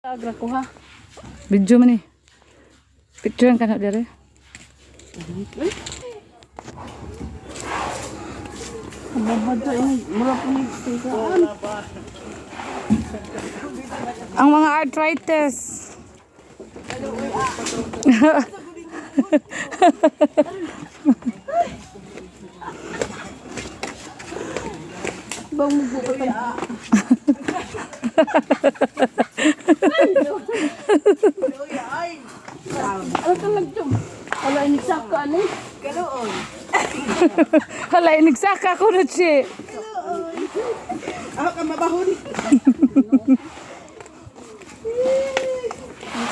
Agra ko ha. Video man eh. Picturean ka na dere. Mabado ini, mura po ni tingkaan. Ang mga arthritis. Bang mugo ka. Ano ka nagtog? Wala ini saka ni. Kaloon. Hala, inigsaka ko na siya. Ako ka mabahon.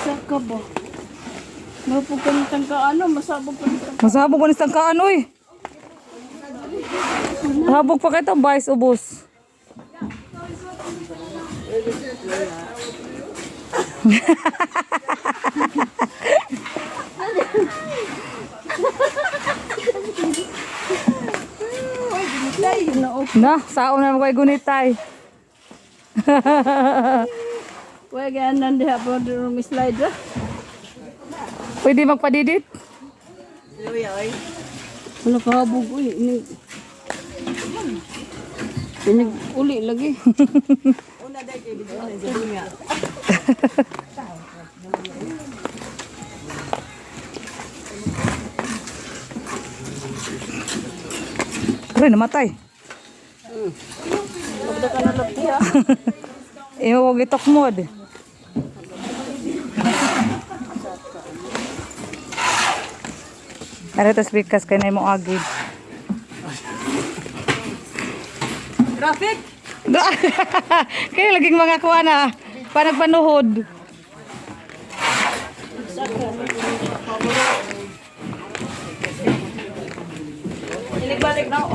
Saka ba? Mapog ka ng tangkaan, masabog ka ng tangkaan. Masabog ko ni sangkaan, uy. Habog pa kayo bayis ubos. Na, sao na mo kay gunitay. Wala ganan diha po rin slide ra. Pwede magpadidit? Wala ka habog uy. Pinig uli lagi. Una dahil kayo video sa dunya. Kaya namatay. Magda ka na laki ha. Iwag itok mod. Aritas bikas kay na mo agid. Traffic! Kaya laging mga kuha na panagpanuhod. Balik na ako.